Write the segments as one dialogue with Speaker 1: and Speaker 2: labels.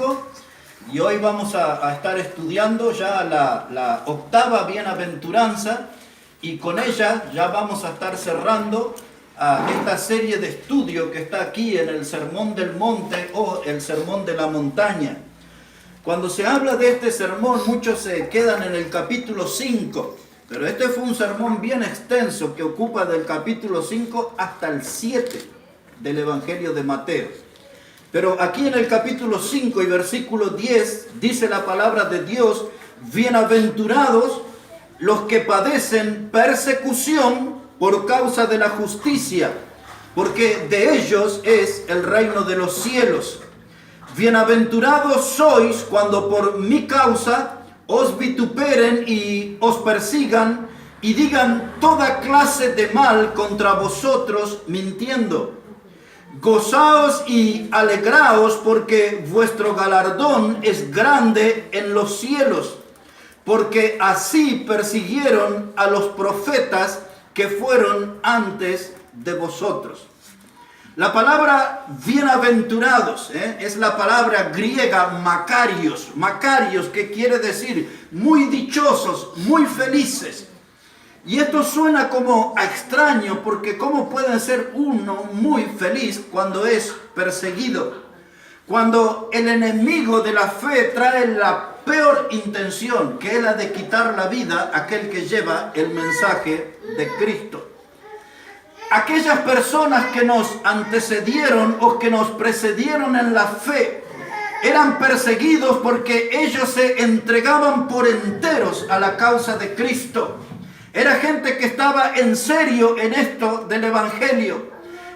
Speaker 1: Y hoy vamos a estar estudiando ya la octava bienaventuranza, y con ella ya vamos a estar cerrando esta serie de estudio que está aquí en el Sermón del Monte o el Sermón de la Montaña. Cuando se habla de este sermón, muchos se quedan en el capítulo 5, pero este fue un sermón bien extenso que ocupa del capítulo 5 hasta el 7 del Evangelio de Mateo. Pero aquí en el capítulo 5 y versículo 10 dice la palabra de Dios: bienaventurados los que padecen persecución por causa de la justicia, porque de ellos es el reino de los cielos. Bienaventurados sois cuando por mi causa os vituperen y os persigan y digan toda clase de mal contra vosotros mintiendo. Gozaos y alegraos, porque vuestro galardón es grande en los cielos, porque así persiguieron a los profetas que fueron antes de vosotros. La palabra bienaventurados es la palabra griega makarios. Makarios, que quiere decir muy dichosos, muy felices. Y esto suena como extraño, porque ¿cómo puede ser uno muy feliz cuando es perseguido? Cuando el enemigo de la fe trae la peor intención, que es la de quitar la vida a aquel que lleva el mensaje de Cristo. Aquellas personas que nos antecedieron o que nos precedieron en la fe eran perseguidos porque ellos se entregaban por enteros a la causa de Cristo. Era gente que estaba en serio en esto del Evangelio.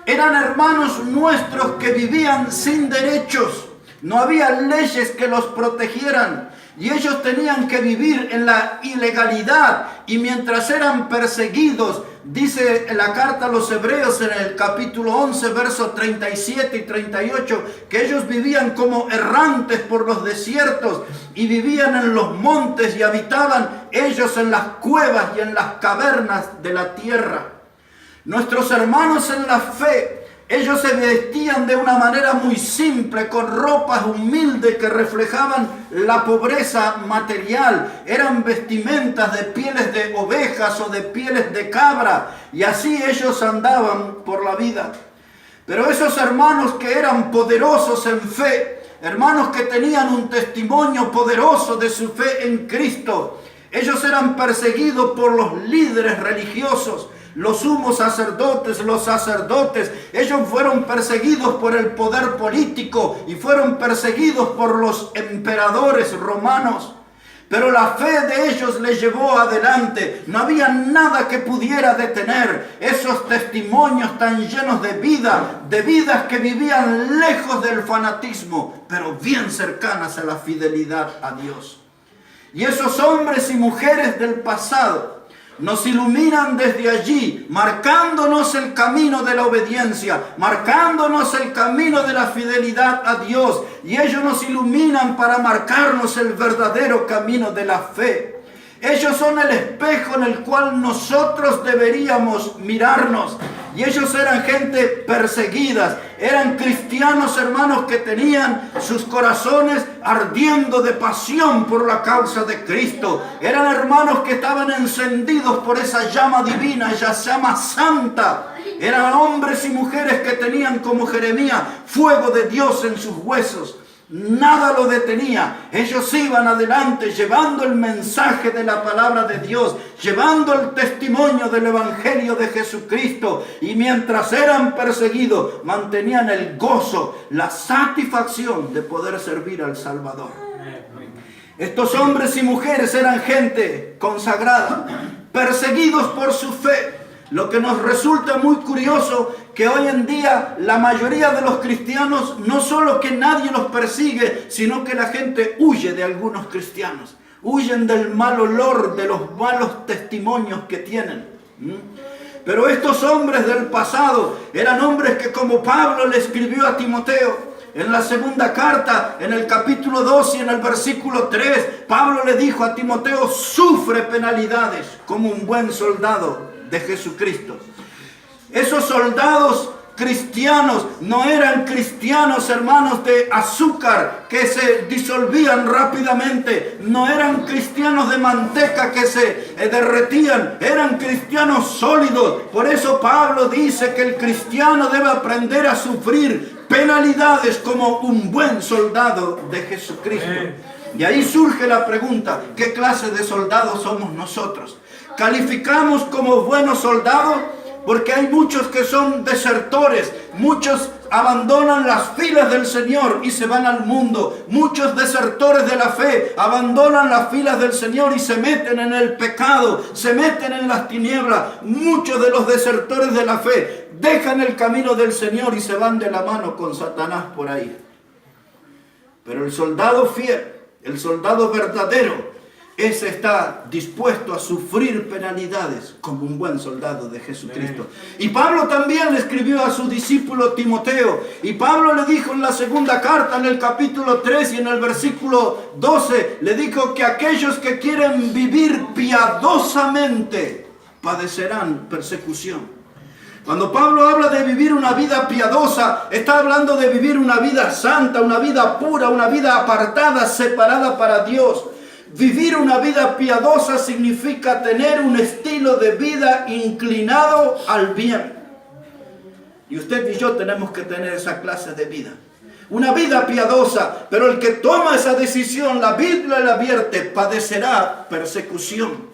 Speaker 1: Eran hermanos nuestros que vivían sin derechos. No había leyes que los protegieran. Y ellos tenían que vivir en la ilegalidad. Y mientras eran perseguidos, dice la carta a los Hebreos en el capítulo 11, versos 37 y 38, que ellos vivían como errantes por los desiertos y vivían en los montes y habitaban ellos en las cuevas y en las cavernas de la tierra. Nuestros hermanos en la fe, ellos se vestían de una manera muy simple, con ropas humildes que reflejaban la pobreza material. Eran vestimentas de pieles de ovejas o de pieles de cabra, y así ellos andaban por la vida. Pero esos hermanos que eran poderosos en fe, hermanos que tenían un testimonio poderoso de su fe en Cristo, ellos eran perseguidos por los líderes religiosos, los sumos sacerdotes, los sacerdotes. Ellos fueron perseguidos por el poder político y fueron perseguidos por los emperadores romanos. Pero la fe de ellos les llevó adelante. No había nada que pudiera detener esos testimonios tan llenos de vida, de vidas que vivían lejos del fanatismo, pero bien cercanas a la fidelidad a Dios. Y esos hombres y mujeres del pasado nos iluminan desde allí, marcándonos el camino de la obediencia, marcándonos el camino de la fidelidad a Dios. Y ellos nos iluminan para marcarnos el verdadero camino de la fe. Ellos son el espejo en el cual nosotros deberíamos mirarnos. Y ellos eran gente perseguida, eran cristianos, hermanos, que tenían sus corazones ardiendo de pasión por la causa de Cristo. Eran hermanos que estaban encendidos por esa llama divina, esa llama santa. Eran hombres y mujeres que tenían, como Jeremías, fuego de Dios en sus huesos. Nada lo detenía. Ellos iban adelante llevando el mensaje de la palabra de Dios, llevando el testimonio del Evangelio de Jesucristo. Y mientras eran perseguidos, mantenían el gozo, la satisfacción de poder servir al Salvador. Estos hombres y mujeres eran gente consagrada, perseguidos por su fe. Lo que nos resulta muy curioso, que hoy en día la mayoría de los cristianos, no solo que nadie los persigue, sino que la gente huye de algunos cristianos. Huyen del mal olor, de los malos testimonios que tienen. Pero estos hombres del pasado eran hombres que, como Pablo le escribió a Timoteo, en la segunda carta, en el capítulo 2 y en el versículo 3, Pablo le dijo a Timoteo: sufre penalidades como un buen soldado de Jesucristo. Esos soldados cristianos no eran cristianos, hermanos, de azúcar que se disolvían rápidamente. No eran cristianos de manteca que se derretían. Eran cristianos sólidos. Por eso Pablo dice que el cristiano debe aprender a sufrir penalidades como un buen soldado de Jesucristo. Y ahí surge la pregunta: ¿qué clase de soldados somos nosotros? ¿Calificamos como buenos soldados? Porque hay muchos que son desertores, muchos abandonan las filas del Señor y se van al mundo. Muchos desertores de la fe abandonan las filas del Señor y se meten en el pecado, se meten en las tinieblas. Muchos de los desertores de la fe dejan el camino del Señor y se van de la mano con Satanás por ahí. Pero el soldado fiel, el soldado verdadero, ese está dispuesto a sufrir penalidades como un buen soldado de Jesucristo. Y Pablo también le escribió a su discípulo Timoteo. Y Pablo le dijo en la segunda carta, en el capítulo 3 y en el versículo 12, le dijo que aquellos que quieren vivir piadosamente padecerán persecución. Cuando Pablo habla de vivir una vida piadosa, está hablando de vivir una vida santa, una vida pura, una vida apartada, separada para Dios. Vivir una vida piadosa significa tener un estilo de vida inclinado al bien. Y usted y yo tenemos que tener esa clase de vida. Una vida piadosa, pero el que toma esa decisión, la Biblia le advierte, padecerá persecución.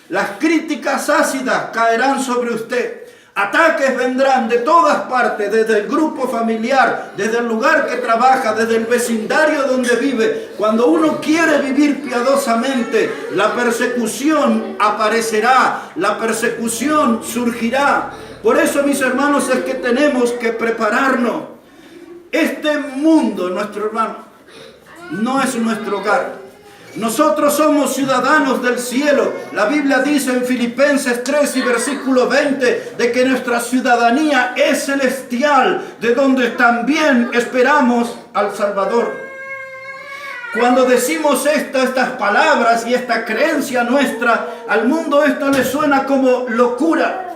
Speaker 1: Las críticas ácidas caerán sobre usted. Ataques vendrán de todas partes, desde el grupo familiar, desde el lugar que trabaja, desde el vecindario donde vive. Cuando uno quiere vivir piadosamente, la persecución aparecerá, la persecución surgirá. Por eso, mis hermanos, es que tenemos que prepararnos. Este mundo, nuestro hermano, no es nuestro hogar. Nosotros somos ciudadanos del cielo. La Biblia dice en Filipenses 3 y versículo 20 de que nuestra ciudadanía es celestial, de donde también esperamos al Salvador. Cuando decimos estas palabras y esta creencia nuestra, al mundo esto le suena como locura.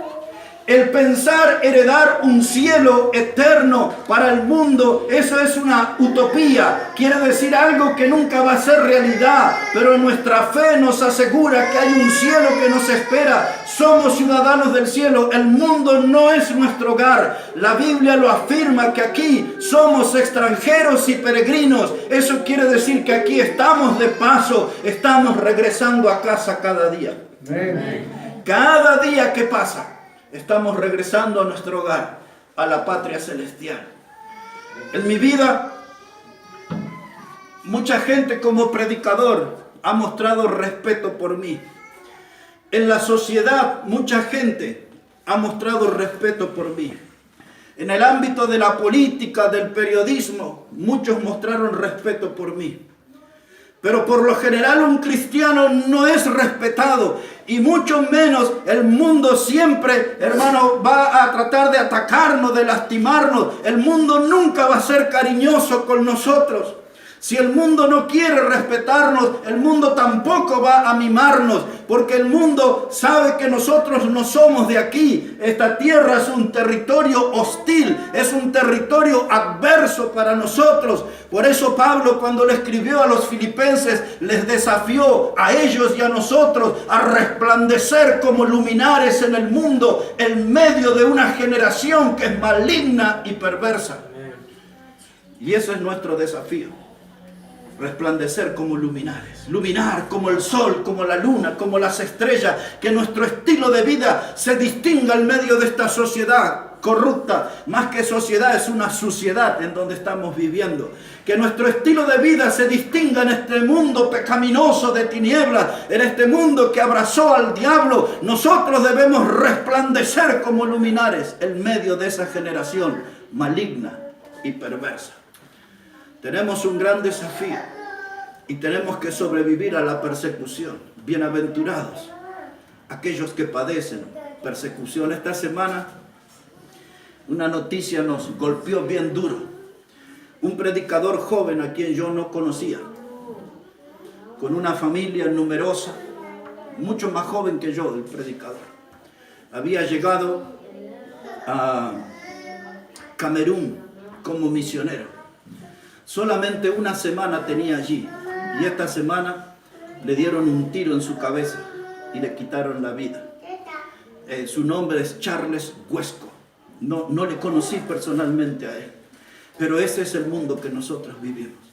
Speaker 1: El pensar heredar un cielo eterno para el mundo, eso es una utopía. Quiere decir algo que nunca va a ser realidad. Pero nuestra fe nos asegura que hay un cielo que nos espera. Somos ciudadanos del cielo. El mundo no es nuestro hogar. La Biblia lo afirma que aquí somos extranjeros y peregrinos. Eso quiere decir que aquí estamos de paso. Estamos regresando a casa cada día. Cada día que pasa, estamos regresando a nuestro hogar, a la patria celestial. En mi vida, mucha gente como predicador ha mostrado respeto por mí. En la sociedad, mucha gente ha mostrado respeto por mí. En el ámbito de la política, del periodismo, muchos mostraron respeto por mí. Pero por lo general un cristiano no es respetado, y mucho menos el mundo siempre, hermano, va a tratar de atacarnos, de lastimarnos. El mundo nunca va a ser cariñoso con nosotros. Si el mundo no quiere respetarnos, el mundo tampoco va a mimarnos, porque el mundo sabe que nosotros no somos de aquí. Esta tierra es un territorio hostil, es un territorio adverso para nosotros. Por eso Pablo, cuando le escribió a los filipenses, les desafió a ellos y a nosotros a resplandecer como luminares en el mundo, en medio de una generación que es maligna y perversa. Y ese es nuestro desafío. Resplandecer como luminares, iluminar como el sol, como la luna, como las estrellas, que nuestro estilo de vida se distinga en medio de esta sociedad corrupta. Más que sociedad, es una suciedad en donde estamos viviendo. Que nuestro estilo de vida se distinga en este mundo pecaminoso de tinieblas, en este mundo que abrazó al diablo. Nosotros debemos resplandecer como luminares en medio de esa generación maligna y perversa. Tenemos un gran desafío y tenemos que sobrevivir a la persecución. Bienaventurados aquellos que padecen persecución. Esta semana una noticia nos golpeó bien duro. Un predicador joven a quien yo no conocía, con una familia numerosa, mucho más joven que yo, el predicador. Había llegado a Camerún como misionero. Solamente una semana tenía allí y esta semana le dieron un tiro en su cabeza y le quitaron la vida. Su nombre es Charles Huesco. No le conocí personalmente a él, pero ese es el mundo que nosotros vivimos.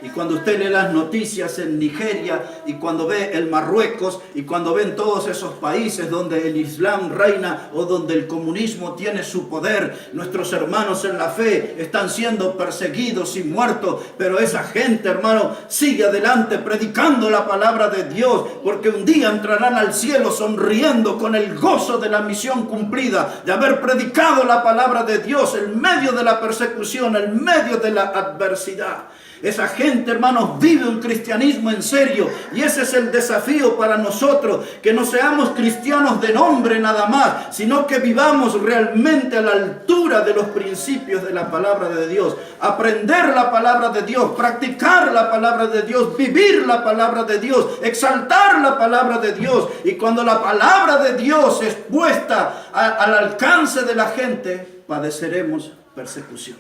Speaker 1: Y cuando usted lee las noticias en Nigeria, y cuando ve el Marruecos, y cuando ven todos esos países donde el Islam reina o donde el comunismo tiene su poder, nuestros hermanos en la fe están siendo perseguidos y muertos, pero esa gente, hermano, sigue adelante predicando la palabra de Dios, porque un día entrarán al cielo sonriendo con el gozo de la misión cumplida, de haber predicado la palabra de Dios en medio de la persecución, en medio de la adversidad. Esa gente, hermanos, vive un cristianismo en serio, y ese es el desafío para nosotros, que no seamos cristianos de nombre nada más, sino que vivamos realmente a la altura de los principios de la palabra de Dios, aprender la palabra de Dios, practicar la palabra de Dios, vivir la palabra de Dios, exaltar la palabra de Dios. Y cuando la palabra de Dios es puesta al alcance de la gente, padeceremos persecución.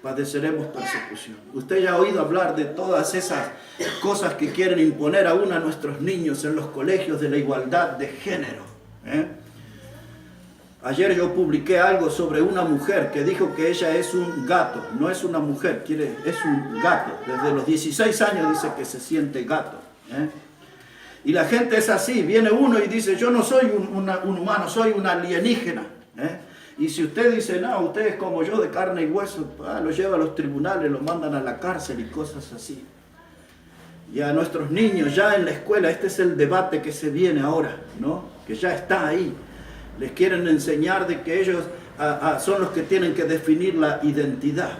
Speaker 1: Padeceremos persecución. Usted ya ha oído hablar de todas esas cosas que quieren imponer aún a nuestros niños en los colegios de la igualdad de género. Ayer yo publiqué algo sobre una mujer que dijo que ella es un gato. No es una mujer, es un gato. Desde los 16 años dice que se siente gato. Y la gente es así. Viene uno y dice, yo no soy un humano, soy un alienígena. Y si usted dice, no, usted es como yo, de carne y hueso, lo lleva a los tribunales, lo mandan a la cárcel y cosas así. Y a nuestros niños ya en la escuela, este es el debate que se viene ahora, ¿no? Que ya está ahí. Les quieren enseñar de que ellos son los que tienen que definir la identidad.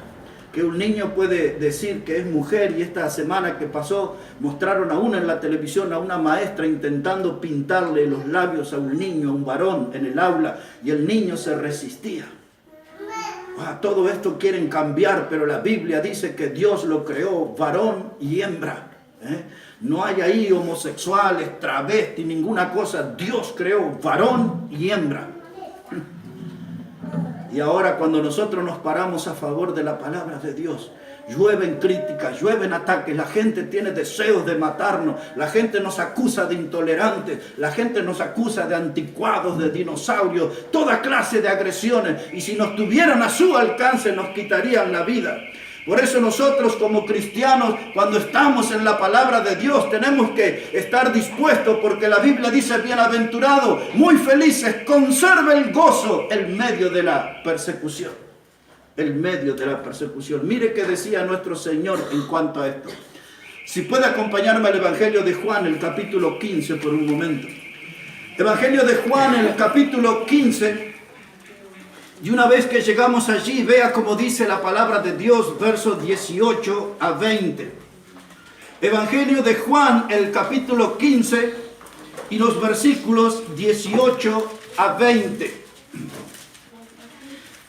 Speaker 1: Que un niño puede decir que es mujer, y esta semana que pasó mostraron aún en la televisión a una maestra intentando pintarle los labios a un niño, a un varón en el aula, y el niño se resistía. Todo esto quieren cambiar, pero la Biblia dice que Dios lo creó varón y hembra. No hay ahí homosexuales, travestis, ninguna cosa. Dios creó varón y hembra. Y ahora cuando nosotros nos paramos a favor de la palabra de Dios, llueven críticas, llueven ataques, la gente tiene deseos de matarnos, la gente nos acusa de intolerantes, la gente nos acusa de anticuados, de dinosaurios, toda clase de agresiones, y si nos tuvieran a su alcance nos quitarían la vida. Por eso nosotros como cristianos, cuando estamos en la palabra de Dios, tenemos que estar dispuestos, porque la Biblia dice, bienaventurado, muy felices, conserva el gozo en medio de la persecución. En medio de la persecución. Mire qué decía nuestro Señor en cuanto a esto. Si puede acompañarme al Evangelio de Juan, el capítulo 15, por un momento. Evangelio de Juan, en el capítulo 15. Y una vez que llegamos allí, vea cómo dice la palabra de Dios, versos 18 a 20. Evangelio de Juan, el capítulo 15, y los versículos 18 a 20.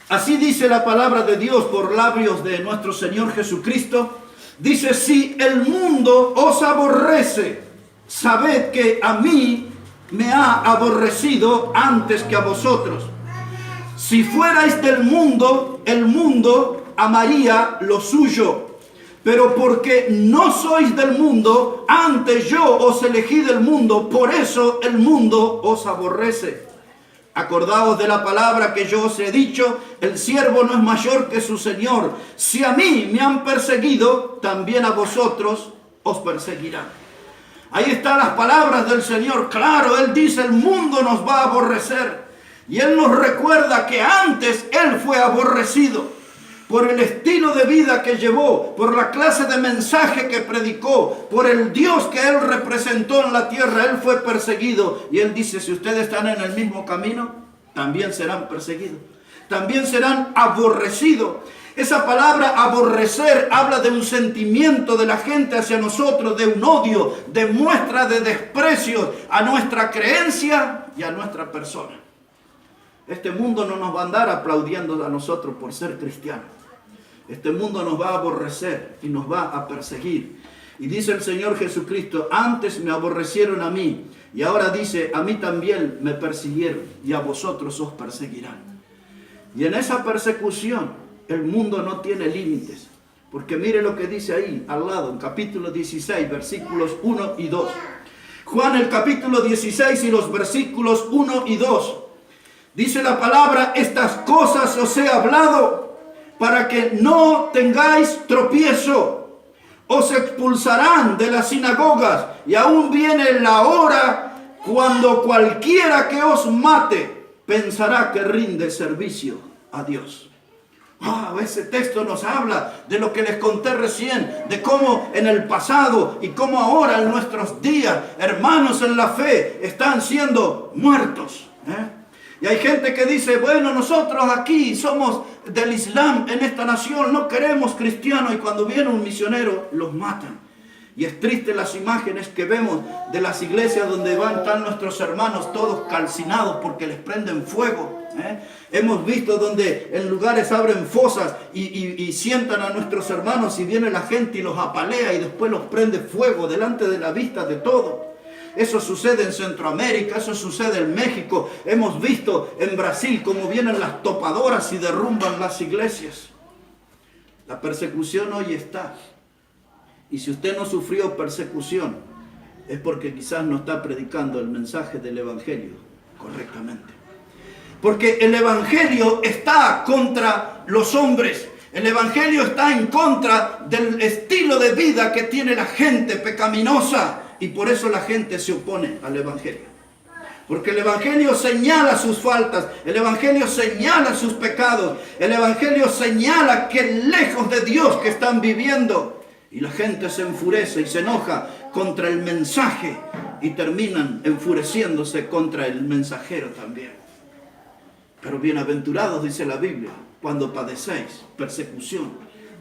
Speaker 1: Así dice la palabra de Dios por labios de nuestro Señor Jesucristo. Dice, si el mundo os aborrece, sabed que a mí me ha aborrecido antes que a vosotros. Si fuerais del mundo, el mundo amaría lo suyo. Pero porque no sois del mundo, antes yo os elegí del mundo, por eso el mundo os aborrece. Acordaos de la palabra que yo os he dicho, el siervo no es mayor que su Señor. Si a mí me han perseguido, también a vosotros os perseguirán. Ahí están las palabras del Señor. Claro, Él dice, el mundo nos va a aborrecer. Y Él nos recuerda que antes Él fue aborrecido por el estilo de vida que llevó, por la clase de mensaje que predicó, por el Dios que Él representó en la tierra. Él fue perseguido. Y Él dice, si ustedes están en el mismo camino, también serán perseguidos. También serán aborrecidos. Esa palabra aborrecer habla de un sentimiento de la gente hacia nosotros, de un odio, de muestra de desprecio a nuestra creencia y a nuestra persona. Este mundo no nos va a andar aplaudiendo a nosotros por ser cristianos. Este mundo nos va a aborrecer y nos va a perseguir. Y dice el Señor Jesucristo, antes me aborrecieron a mí, y ahora dice, a mí también me persiguieron, y a vosotros os perseguirán. Y en esa persecución el mundo no tiene límites. Porque mire lo que dice ahí al lado, en capítulo 16, versículos 1 y 2. Juan, el capítulo 16 y los versículos 1 y 2. Dice la palabra: estas cosas os he hablado para que no tengáis tropiezo. Os expulsarán de las sinagogas y aún viene la hora cuando cualquiera que os mate pensará que rinde servicio a Dios. Ese texto nos habla de lo que les conté recién, de cómo en el pasado y cómo ahora en nuestros días, hermanos en la fe están siendo muertos. Y hay gente que dice: bueno, nosotros aquí somos del Islam en esta nación, no queremos cristianos, y cuando viene un misionero los matan. Y es triste las imágenes que vemos de las iglesias donde están nuestros hermanos todos calcinados porque les prenden fuego. Hemos visto donde en lugares abren fosas y sientan a nuestros hermanos y viene la gente y los apalea y después los prende fuego delante de la vista de todo. Eso sucede en Centroamérica, eso sucede en México. Hemos visto en Brasil cómo vienen las topadoras y derrumban las iglesias. La persecución hoy está. Y si usted no sufrió persecución, es porque quizás no está predicando el mensaje del Evangelio correctamente. Porque el Evangelio está contra los hombres. El Evangelio está en contra del estilo de vida que tiene la gente pecaminosa. Y por eso la gente se opone al Evangelio. Porque el Evangelio señala sus faltas. El Evangelio señala sus pecados. El Evangelio señala que lejos de Dios que están viviendo. Y la gente se enfurece y se enoja contra el mensaje. Y terminan enfureciéndose contra el mensajero también. Pero bienaventurados, dice la Biblia, cuando padecéis persecución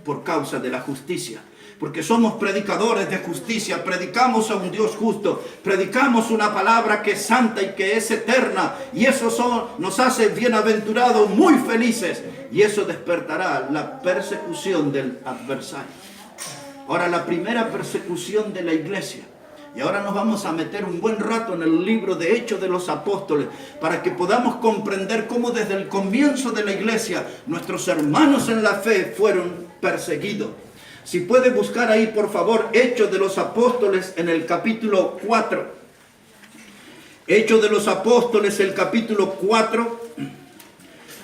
Speaker 1: por causa de la justicia. Porque somos predicadores de justicia, predicamos a un Dios justo, predicamos una palabra que es santa y que es eterna. Y eso nos hace bienaventurados, muy felices. Y eso despertará la persecución del adversario. Ahora, la primera persecución de la iglesia. Y ahora nos vamos a meter un buen rato en el libro de Hechos de los Apóstoles para que podamos comprender cómo desde el comienzo de la iglesia nuestros hermanos en la fe fueron perseguidos. Si puede buscar ahí, por favor, Hechos de los Apóstoles en el capítulo 4. Hechos de los Apóstoles, el capítulo 4.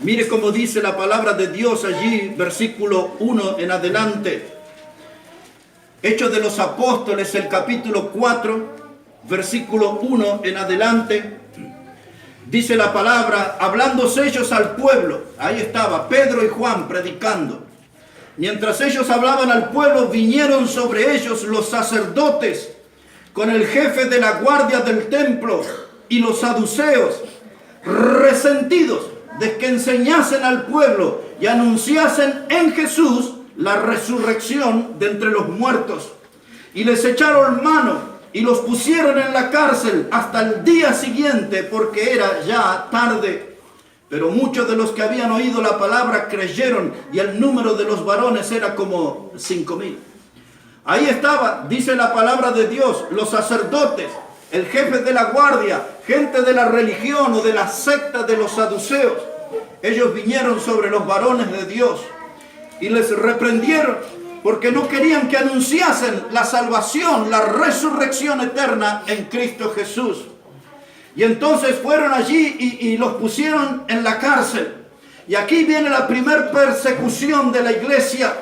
Speaker 1: Mire cómo dice la palabra de Dios allí, versículo 1 en adelante. Hechos de los Apóstoles, el capítulo 4, versículo 1 en adelante. Dice la palabra: hablándose ellos al pueblo. Ahí estaba Pedro y Juan predicando. Mientras ellos hablaban al pueblo, vinieron sobre ellos los sacerdotes con el jefe de la guardia del templo y los saduceos, resentidos de que enseñasen al pueblo y anunciasen en Jesús la resurrección de entre los muertos. Y les echaron mano y los pusieron en la cárcel hasta el día siguiente, porque era ya tarde. Pero muchos de los que habían oído la palabra creyeron, y el número de los varones era como 5,000. Ahí estaba, dice la palabra de Dios, los sacerdotes, el jefe de la guardia, gente de la religión o de la secta de los saduceos. Ellos vinieron sobre los varones de Dios y les reprendieron porque no querían que anunciasen la salvación, la resurrección eterna en Cristo Jesús. Y entonces fueron allí y los pusieron en la cárcel. Y aquí viene la primer persecución de la iglesia.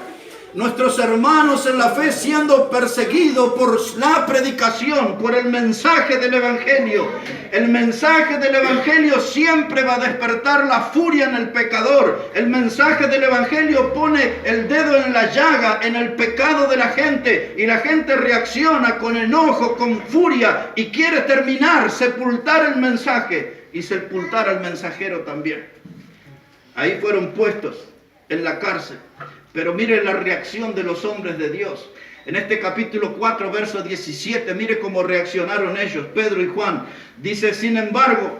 Speaker 1: Nuestros hermanos en la fe siendo perseguidos por la predicación, por el mensaje del Evangelio. El mensaje del Evangelio siempre va a despertar la furia en el pecador. El mensaje del Evangelio pone el dedo en la llaga, en el pecado de la gente. Y la gente reacciona con enojo, con furia y quiere terminar, sepultar el mensaje y sepultar al mensajero también. Ahí fueron puestos en la cárcel. Pero mire la reacción de los hombres de Dios. En este capítulo 4, verso 17, mire cómo reaccionaron ellos, Pedro y Juan. Dice: sin embargo,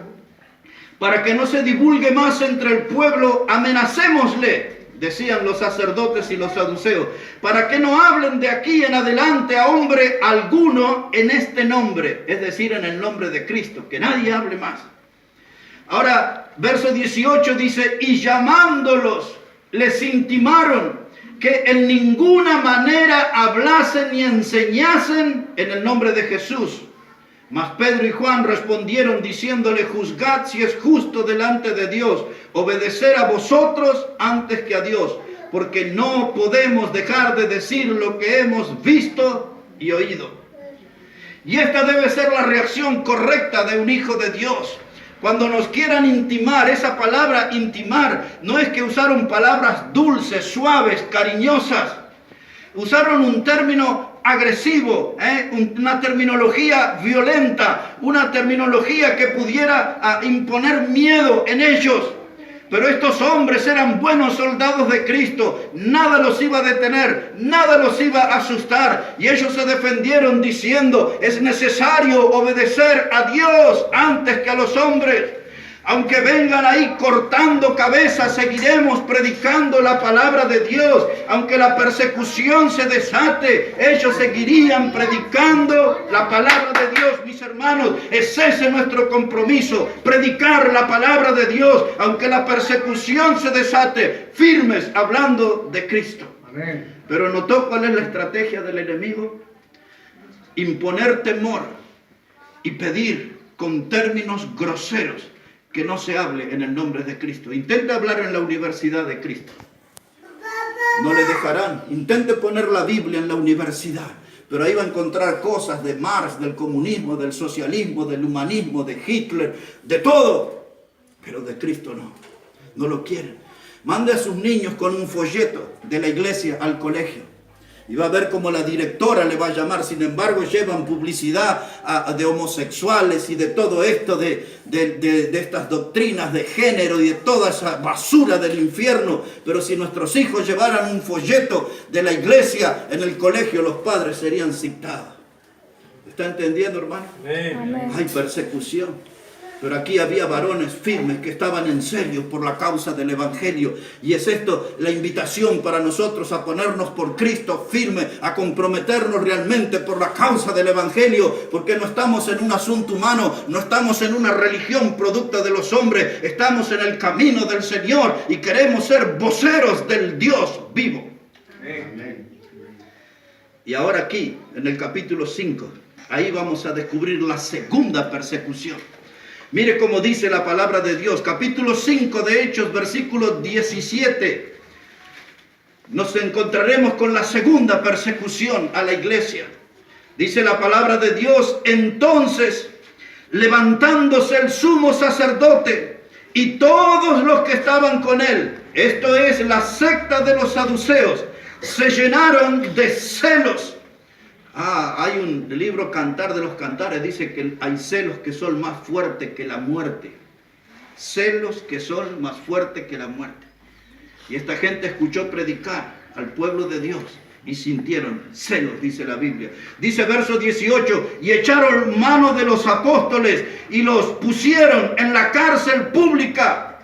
Speaker 1: para que no se divulgue más entre el pueblo, amenacémosle, decían los sacerdotes y los saduceos, para que no hablen de aquí en adelante a hombre alguno en este nombre, es decir, en el nombre de Cristo, que nadie hable más. Ahora, verso 18 dice, y llamándolos, les intimaron que en ninguna manera hablasen ni enseñasen en el nombre de Jesús. Mas Pedro y Juan respondieron diciéndole, juzgad si es justo delante de Dios obedecer a vosotros antes que a Dios, porque no podemos dejar de decir lo que hemos visto y oído. Y esta debe ser la reacción correcta de un hijo de Dios. Cuando nos quieran intimar, esa palabra intimar no es que usaron palabras dulces, suaves, cariñosas. Usaron un término agresivo, una terminología violenta, una terminología que pudiera imponer miedo en ellos. Pero estos hombres eran buenos soldados de Cristo, nada los iba a detener, nada los iba a asustar. Y ellos se defendieron diciendo, es necesario obedecer a Dios antes que a los hombres. Aunque vengan ahí cortando cabezas, seguiremos predicando la palabra de Dios. Aunque la persecución se desate, ellos seguirían predicando la palabra de Dios, mis hermanos. Es ese nuestro compromiso, predicar la palabra de Dios. Aunque la persecución se desate, firmes hablando de Cristo. Amén. Pero ¿notó cuál es la estrategia del enemigo? Imponer temor y pedir con términos groseros que no se hable en el nombre de Cristo. Intente hablar en la universidad de Cristo. No le dejarán. Intente poner la Biblia en la universidad. Pero ahí va a encontrar cosas de Marx, del comunismo, del socialismo, del humanismo, de Hitler, de todo. Pero de Cristo no. No lo quieren. Mande a sus niños con un folleto de la iglesia al colegio. Y va a ver cómo la directora le va a llamar. Sin embargo, llevan publicidad de homosexuales y de todo esto, de estas doctrinas de género y de toda esa basura del infierno. Pero si nuestros hijos llevaran un folleto de la iglesia en el colegio, los padres serían citados. ¿Está entendiendo, hermano? Amén. Hay persecución. Pero aquí había varones firmes que estaban en serio por la causa del Evangelio. Y es esto la invitación para nosotros a ponernos por Cristo firme, a comprometernos realmente por la causa del Evangelio. Porque no estamos en un asunto humano, no estamos en una religión producto de los hombres. Estamos en el camino del Señor y queremos ser voceros del Dios vivo. Amén. Y ahora aquí, en el capítulo 5, ahí vamos a descubrir la segunda persecución. Mire cómo dice la palabra de Dios, capítulo 5 de Hechos, versículo 17. Nos encontraremos con la segunda persecución a la iglesia. Dice la palabra de Dios, entonces, levantándose el sumo sacerdote y todos los que estaban con él, esto es la secta de los saduceos, se llenaron de celos. Hay un libro, Cantar de los Cantares, dice que hay celos que son más fuertes que la muerte. Celos que son más fuertes que la muerte. Y esta gente escuchó predicar al pueblo de Dios y sintieron celos, dice la Biblia. Dice verso 18, y echaron mano de los apóstoles y los pusieron en la cárcel pública.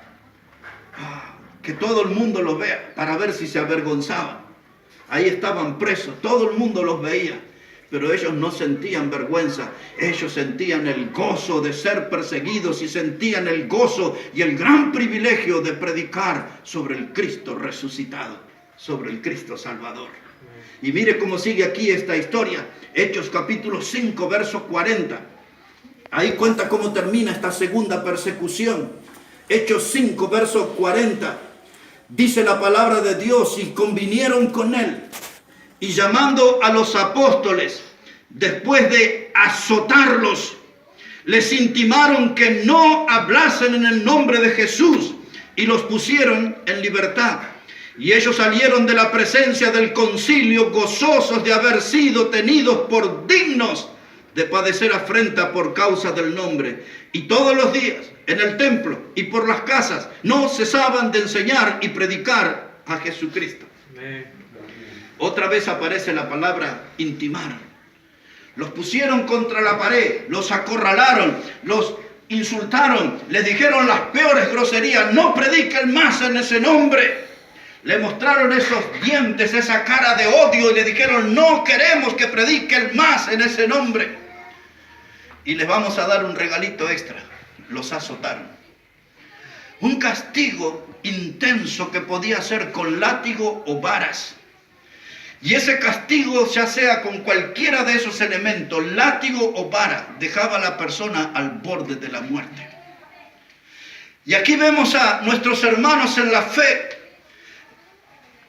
Speaker 1: Que todo el mundo los vea para ver si se avergonzaban. Ahí estaban presos, todo el mundo los veía. Pero ellos no sentían vergüenza, ellos sentían el gozo de ser perseguidos y sentían el gozo y el gran privilegio de predicar sobre el Cristo resucitado, sobre el Cristo Salvador. Y mire cómo sigue aquí esta historia, Hechos capítulo 5, verso 40. Ahí cuenta cómo termina esta segunda persecución. Hechos 5, verso 40. Dice la palabra de Dios, y convinieron con él. Y llamando a los apóstoles, después de azotarlos, les intimaron que no hablasen en el nombre de Jesús y los pusieron en libertad. Y ellos salieron de la presencia del concilio gozosos de haber sido tenidos por dignos de padecer afrenta por causa del nombre. Y todos los días en el templo y por las casas no cesaban de enseñar y predicar a Jesucristo. Amén. Otra vez aparece la palabra intimar. Los pusieron contra la pared, los acorralaron, los insultaron, les dijeron las peores groserías. No prediquen más en ese nombre. Le mostraron esos dientes, esa cara de odio y le dijeron, no queremos que prediquen más en ese nombre. Y les vamos a dar un regalito extra. Los azotaron. Un castigo intenso que podía ser con látigo o varas. Y ese castigo, ya sea con cualquiera de esos elementos, látigo o vara, dejaba a la persona al borde de la muerte. Y aquí vemos a nuestros hermanos en la fe.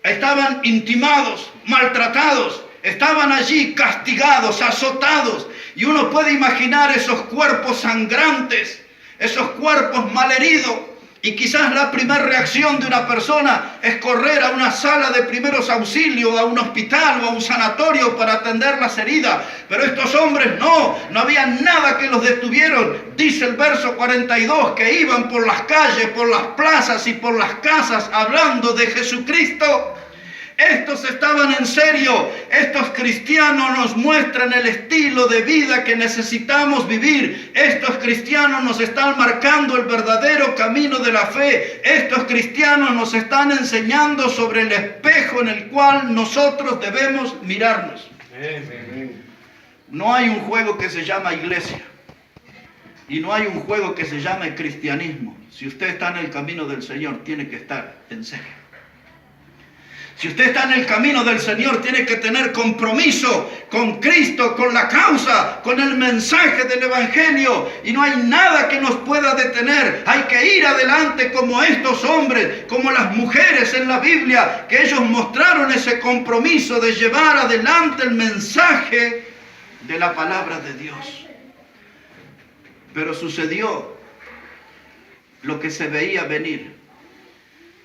Speaker 1: Estaban intimados, maltratados, estaban allí castigados, azotados. Y uno puede imaginar esos cuerpos sangrantes, esos cuerpos malheridos. Y quizás la primera reacción de una persona es correr a una sala de primeros auxilios, a un hospital o a un sanatorio para atender las heridas. Pero estos hombres no había nada que los detuvieron. Dice el verso 42 que iban por las calles, por las plazas y por las casas hablando de Jesucristo. Estos estaban en serio. Estos cristianos nos muestran el estilo de vida que necesitamos vivir. Estos cristianos nos están marcando el verdadero camino de la fe. Estos cristianos nos están enseñando sobre el espejo en el cual nosotros debemos mirarnos. No hay un juego que se llama iglesia. Y no hay un juego que se llama cristianismo. Si usted está en el camino del Señor, tiene que estar en serio. Si usted está en el camino del Señor, tiene que tener compromiso con Cristo, con la causa, con el mensaje del Evangelio. Y no hay nada que nos pueda detener. Hay que ir adelante como estos hombres, como las mujeres en la Biblia, que ellos mostraron ese compromiso de llevar adelante el mensaje de la palabra de Dios. Pero sucedió lo que se veía venir.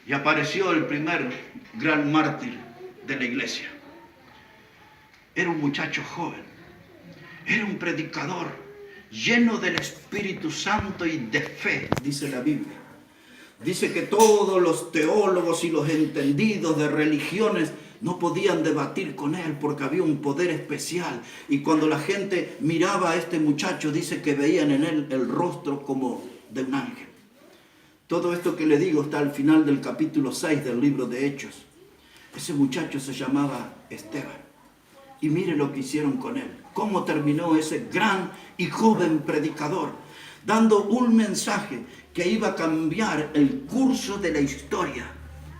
Speaker 1: Y apareció el primer gran mártir de la iglesia. Era un muchacho joven. Era un predicador lleno del Espíritu Santo y de fe, dice la Biblia. Dice que todos los teólogos y los entendidos de religiones no podían debatir con él porque había un poder especial. Y cuando la gente miraba a este muchacho, dice que veían en él el rostro como de un ángel. Todo esto que le digo está al final del capítulo 6 del libro de Hechos. Ese muchacho se llamaba Esteban. Y mire lo que hicieron con él. Cómo terminó ese gran y joven predicador, dando un mensaje que iba a cambiar el curso de la historia.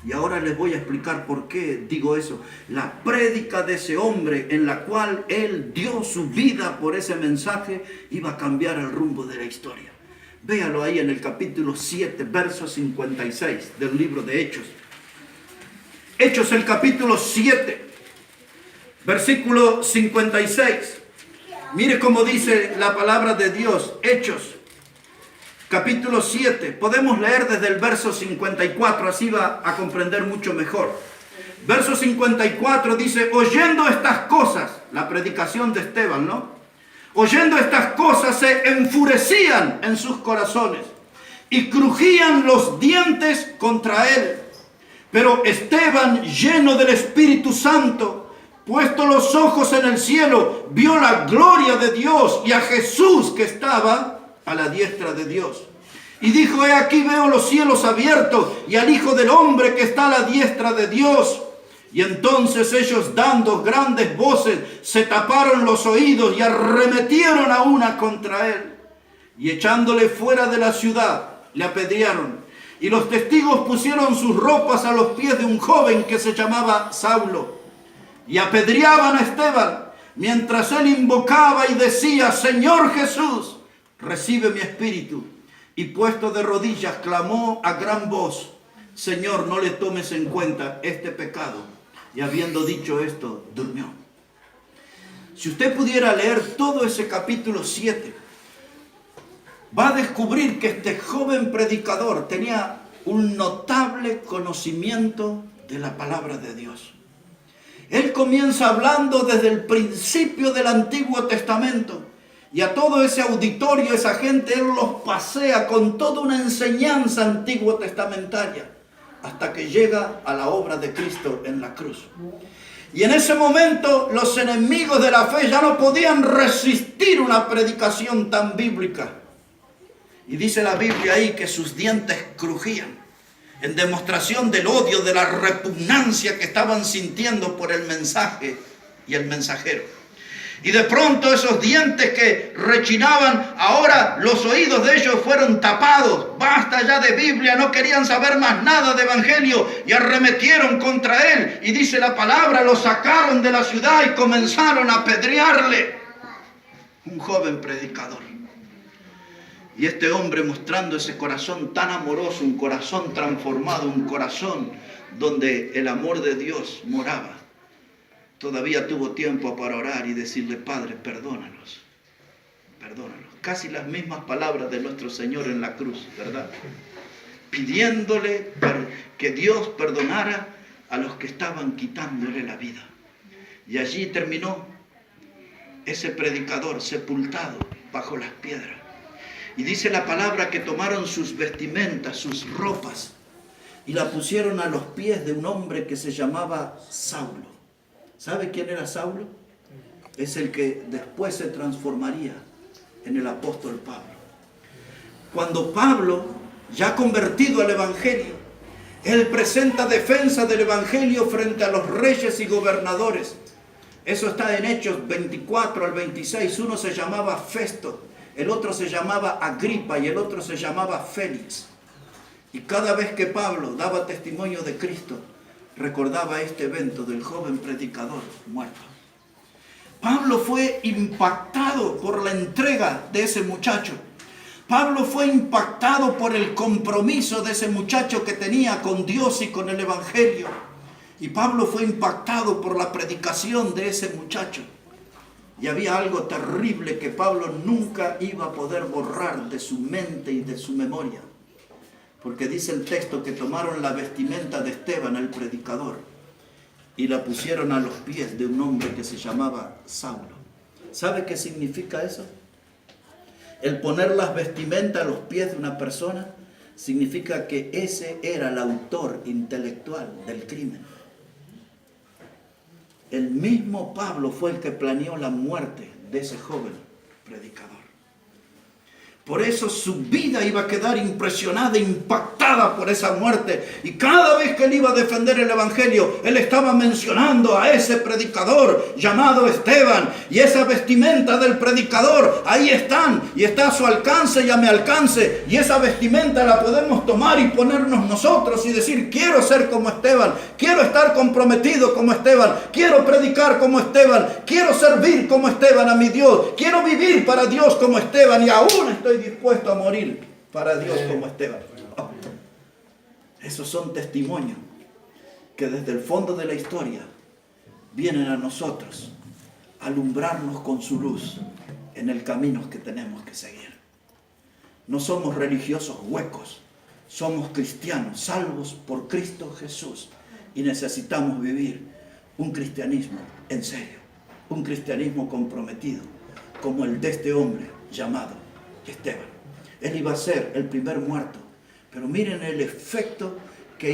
Speaker 1: Y ahora les voy a explicar por qué digo eso. La prédica de ese hombre en la cual él dio su vida por ese mensaje iba a cambiar el rumbo de la historia. Véalo ahí en el capítulo 7, verso 56 del libro de Hechos. Hechos, el capítulo 7, versículo 56. Mire cómo dice la palabra de Dios. Hechos, capítulo 7. Podemos leer desde el verso 54, así va a comprender mucho mejor. Verso 54 dice, oyendo estas cosas, la predicación de Esteban, ¿no? Oyendo estas cosas se enfurecían en sus corazones y crujían los dientes contra él. Pero Esteban, lleno del Espíritu Santo, puesto los ojos en el cielo, vio la gloria de Dios y a Jesús que estaba a la diestra de Dios. Y dijo, he aquí veo los cielos abiertos y al Hijo del Hombre que está a la diestra de Dios. Y entonces ellos, dando grandes voces, se taparon los oídos y arremetieron a una contra él. Y echándole fuera de la ciudad, le apedrearon. Y los testigos pusieron sus ropas a los pies de un joven que se llamaba Saulo. Y apedreaban a Esteban, mientras él invocaba y decía, Señor Jesús, recibe mi espíritu. Y puesto de rodillas, clamó a gran voz, Señor, no le tomes en cuenta este pecado. Y habiendo dicho esto, durmió. Si usted pudiera leer todo ese capítulo 7, va a descubrir que este joven predicador tenía un notable conocimiento de la palabra de Dios. Él comienza hablando desde el principio del Antiguo Testamento. Y a todo ese auditorio, esa gente, él los pasea con toda una enseñanza antiguo testamentaria. Hasta que llega a la obra de Cristo en la cruz. Y en ese momento los enemigos de la fe ya no podían resistir una predicación tan bíblica. Y dice la Biblia ahí que sus dientes crujían en demostración del odio, de la repugnancia que estaban sintiendo por el mensaje y el mensajero. Y de pronto esos dientes que rechinaban, ahora los oídos de ellos fueron tapados. basta ya de Biblia, no querían saber más nada de evangelio y arremetieron contra él. Y dice la palabra, lo sacaron de la ciudad y comenzaron a apedrearle. Un joven predicador. Y este hombre, mostrando ese corazón tan amoroso, un corazón transformado, un corazón donde el amor de Dios moraba, todavía tuvo tiempo para orar y decirle: Padre, perdónanos, perdónanos. Casi las mismas palabras de nuestro Señor en la cruz, ¿verdad? Pidiéndole que Dios perdonara a los que estaban quitándole la vida. Y allí terminó ese predicador sepultado bajo las piedras. Y dice la palabra que tomaron sus vestimentas, sus ropas, y la pusieron a los pies de un hombre que se llamaba Saulo. ¿Sabe quién era Saulo? Es el que después se transformaría en el apóstol Pablo. Cuando Pablo, ya convertido al evangelio, él presenta defensa del evangelio frente a los reyes y gobernadores. Eso está en Hechos 24 al 26. Uno se llamaba Festo, el otro se llamaba Agripa y el otro se llamaba Félix. Y cada vez que Pablo daba testimonio de Cristo, recordaba este evento del joven predicador muerto. Pablo fue impactado por la entrega de ese muchacho. Pablo fue impactado por el compromiso de ese muchacho que tenía con Dios y con el evangelio. Y Pablo fue impactado por la predicación de ese muchacho. Y había algo terrible que Pablo nunca iba a poder borrar de su mente y de su memoria. Porque dice el texto que tomaron la vestimenta de Esteban, el predicador, y la pusieron a los pies de un hombre que se llamaba Saulo. ¿Sabe qué significa eso? El poner las vestimentas a los pies de una persona significa que ese era el autor intelectual del crimen. El mismo Pablo fue el que planeó la muerte de ese joven predicador. Por eso su vida iba a quedar impresionada, impactada por esa muerte. Y cada vez que él iba a defender el evangelio, él estaba mencionando a ese predicador llamado Esteban. Y esa vestimenta del predicador, ahí están. Y está a su alcance y a mi alcance. Y esa vestimenta la podemos tomar y ponernos nosotros y decir: quiero ser como Esteban. Quiero estar comprometido como Esteban. Quiero predicar como Esteban. Quiero servir como Esteban a mi Dios. Quiero vivir para Dios como Esteban. Y aún estoy dispuesto a morir para Dios como Esteban. Esos son testimonios que desde el fondo de la historia vienen a nosotros a alumbrarnos con su luz en el camino que tenemos que seguir. No somos religiosos huecos, somos cristianos salvos por Cristo Jesús y necesitamos vivir un cristianismo en serio, un cristianismo comprometido como el de este hombre llamado Esteban. Él iba a ser el primer muerto, pero miren el efecto